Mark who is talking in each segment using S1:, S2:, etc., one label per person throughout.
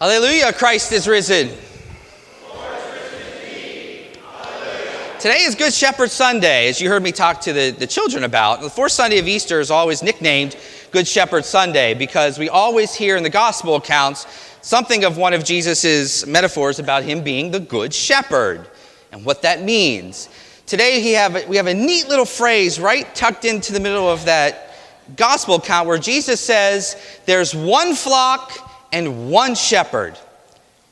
S1: Hallelujah, Christ is risen. Today is Good Shepherd Sunday, as you heard me talk to the children about. The fourth Sunday of Easter is always nicknamed Good Shepherd Sunday because we always hear in the gospel accounts something of one of Jesus' metaphors about him being the Good Shepherd and what that means. Today we have a neat little phrase right tucked into the middle of that gospel account where Jesus says there's one flock and one shepherd.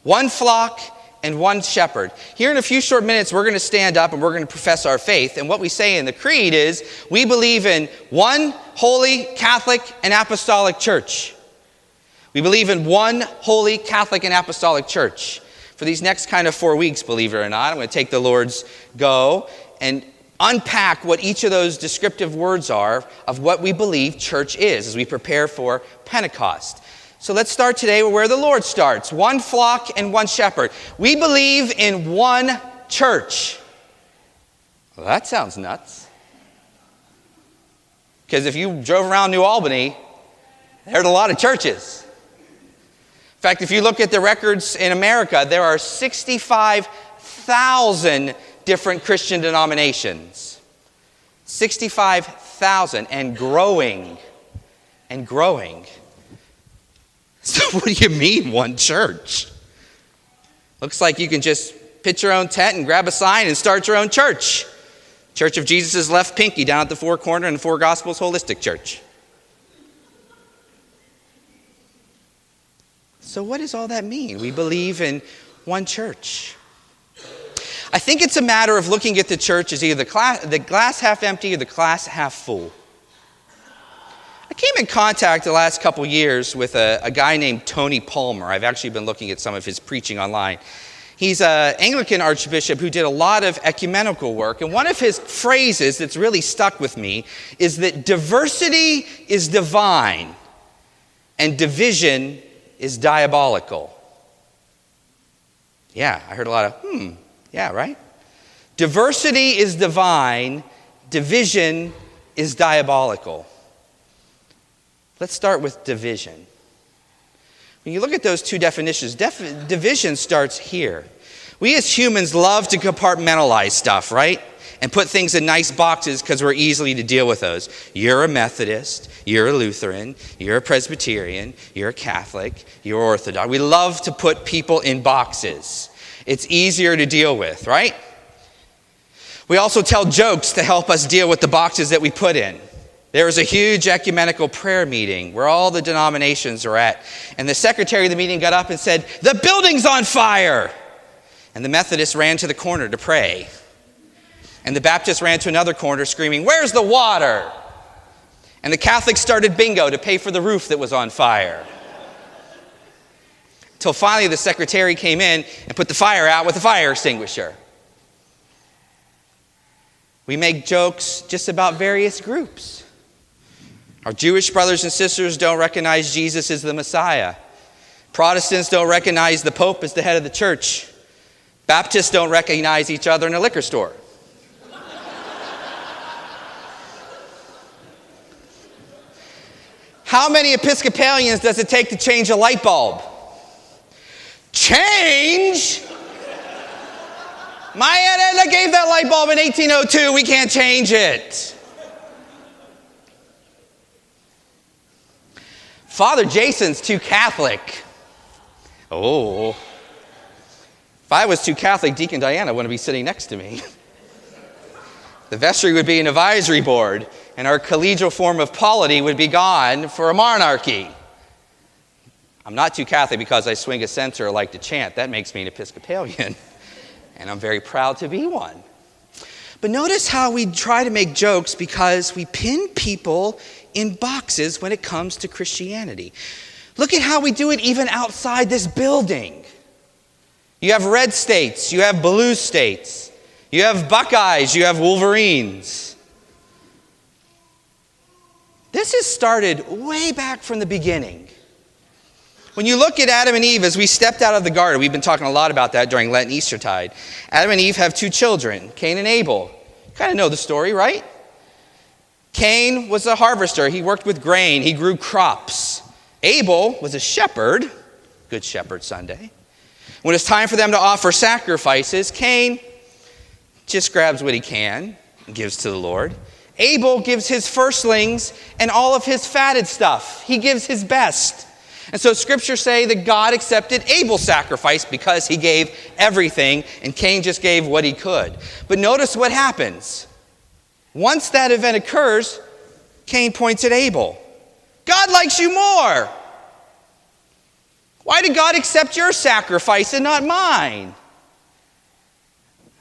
S1: One flock and one shepherd. Here in a few short minutes, we're going to stand up and we're going to profess our faith. And what we say in the creed is we believe in one holy, Catholic, and apostolic church. We believe in one holy, Catholic, and apostolic church. For these next kind of 4 weeks, believe it or not, I'm going to take the Lord's go and unpack what each of those descriptive words are of what we believe church is as we prepare for Pentecost. So let's start today where the Lord starts. One flock and one shepherd. We believe in one church. Well, that sounds nuts. Because if you drove around New Albany, there's a lot of churches. In fact, if you look at the records in America, there are 65,000 different Christian denominations. 65,000 and growing. And growing. So what do you mean, one church? Looks like you can just pitch your own tent and grab a sign and start your own church. Church of Jesus' Left Pinky down at the Four Corner and the Four Gospels Holistic Church. So what does all that mean? We believe in one church. I think it's a matter of looking at the church as either the glass half empty or the glass half full. I came in contact the last couple years with a guy named Tony Palmer. I've actually been looking at some of his preaching online. He's an Anglican archbishop who did a lot of ecumenical work. And one of his phrases that's really stuck with me is that diversity is divine and division is diabolical. Yeah, I heard a lot of, yeah, right? Diversity is divine, division is diabolical. Let's start with division. When you look at those two definitions, division starts here. We as humans love to compartmentalize stuff, right? And put things in nice boxes because we're easily to deal with those. You're a Methodist, you're a Lutheran, you're a Presbyterian, you're a Catholic, you're Orthodox. We love to put people in boxes. It's easier to deal with, right? We also tell jokes to help us deal with the boxes that we put in. There was a huge ecumenical prayer meeting where all the denominations are at. And the secretary of the meeting got up and said, "The building's on fire!" And the Methodists ran to the corner to pray. And the Baptists ran to another corner screaming, "Where's the water?" And the Catholics started bingo to pay for the roof that was on fire. Till finally the secretary came in and put the fire out with a fire extinguisher. We make jokes just about various groups. Our Jewish brothers and sisters don't recognize Jesus as the Messiah. Protestants don't recognize the Pope as the head of the church. Baptists don't recognize each other in a liquor store. How many Episcopalians does it take to change a light bulb? Change? My Aunt Edna gave that light bulb in 1802. We can't change it. Father Jason's too Catholic. Oh. If I was too Catholic, Deacon Diana wouldn't be sitting next to me. The vestry would be an advisory board, and our collegial form of polity would be gone for a monarchy. I'm not too Catholic because I swing a censer or like to chant. That makes me an Episcopalian. And I'm very proud to be one. But notice how we try to make jokes because we pin people in boxes when it comes to Christianity. Look at how we do it even outside this building. You have red states, you have blue states, you have Buckeyes, you have Wolverines. This has started way back from the beginning. When you look at Adam and Eve, as we stepped out of the garden, we've been talking a lot about that during Lent and Eastertide. Adam and Eve have two children, Cain and Abel. You kind of know the story, right? Cain was a harvester. He worked with grain. He grew crops. Abel was a shepherd. Good Shepherd Sunday. When it's time for them to offer sacrifices, Cain just grabs what he can and gives to the Lord. Abel gives his firstlings and all of his fatted stuff. He gives his best. And so scriptures say that God accepted Abel's sacrifice because he gave everything and Cain just gave what he could. But notice what happens. Once that event occurs, Cain points at Abel. God likes you more. Why did God accept your sacrifice and not mine?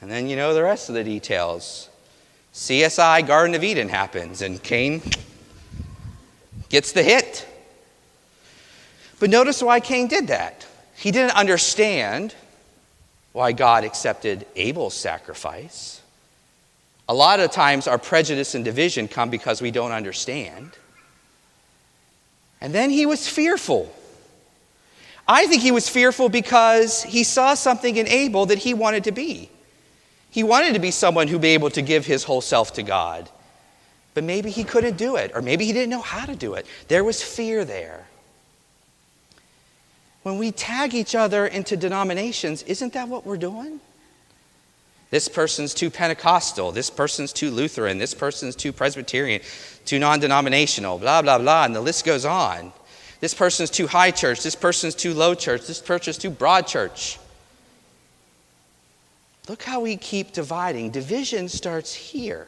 S1: And then you know the rest of the details. CSI Garden of Eden happens and Cain gets the hit. But notice why Cain did that. He didn't understand why God accepted Abel's sacrifice. A lot of times our prejudice and division come because we don't understand. And then he was fearful. I think he was fearful because he saw something in Abel that he wanted to be. He wanted to be someone who'd be able to give his whole self to God. But maybe he couldn't do it, or maybe he didn't know how to do it. There was fear there. When we tag each other into denominations, isn't that what we're doing? This person's too Pentecostal, this person's too Lutheran, this person's too Presbyterian, too non-denominational, blah, blah, blah, and the list goes on. This person's too high church, this person's too low church, this person's too broad church. Look how we keep dividing. Division starts here.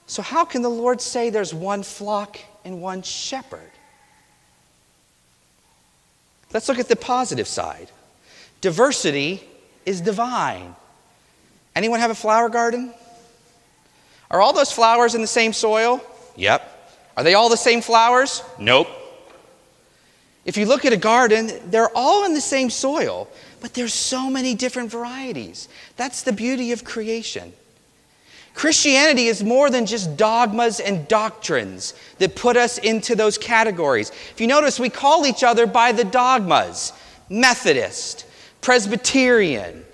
S1: So how can the Lord say there's one flock and one shepherd? Let's look at the positive side. Diversity is divine. Anyone have a flower garden? Are all those flowers in the same soil? Yep. Are they all the same flowers? Nope. If you look at a garden, they're all in the same soil, but there's so many different varieties. That's the beauty of creation. Christianity is more than just dogmas and doctrines that put us into those categories. If you notice, we call each other by the dogmas. Methodist, Presbyterian.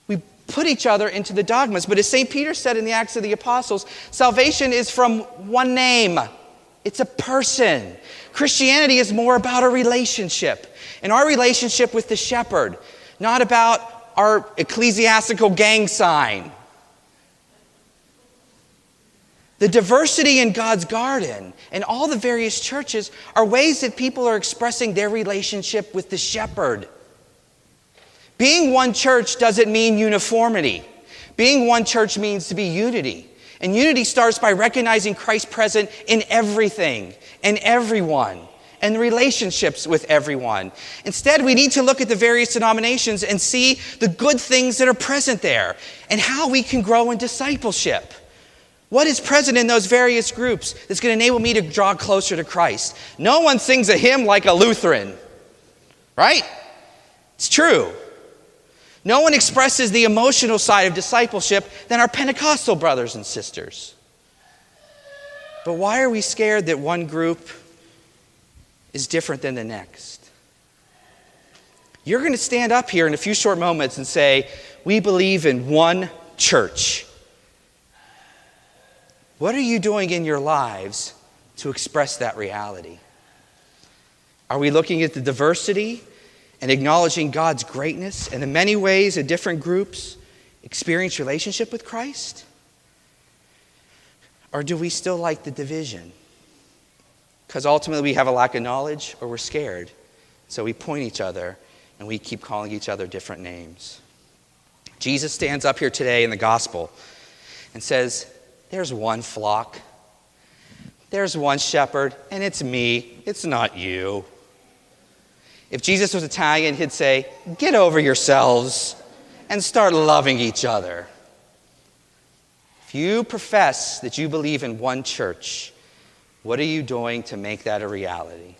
S1: We put each other into the dogmas. But as St. Peter said in the Acts of the Apostles, salvation is from one name. It's a person. Christianity is more about a relationship. And our relationship with the shepherd, not about our ecclesiastical gang sign. The diversity in God's garden and all the various churches are ways that people are expressing their relationship with the shepherd. Being one church doesn't mean uniformity. Being one church means to be unity. And unity starts by recognizing Christ present in everything and everyone and relationships with everyone. Instead, we need to look at the various denominations and see the good things that are present there and how we can grow in discipleship. What is present in those various groups that's going to enable me to draw closer to Christ? No one sings a hymn like a Lutheran, right? It's true. No one expresses the emotional side of discipleship than our Pentecostal brothers and sisters. But why are we scared that one group is different than the next? You're going to stand up here in a few short moments and say, we believe in one church. What are you doing in your lives to express that reality? Are we looking at the diversity and acknowledging God's greatness and the many ways that different groups experience relationship with Christ? Or do we still like the division? Because ultimately we have a lack of knowledge or we're scared. So we point each other and we keep calling each other different names. Jesus stands up here today in the gospel and says, there's one flock. There's one shepherd, and it's me. It's not you. If Jesus was Italian, he'd say, get over yourselves and start loving each other. If you profess that you believe in one church, what are you doing to make that a reality?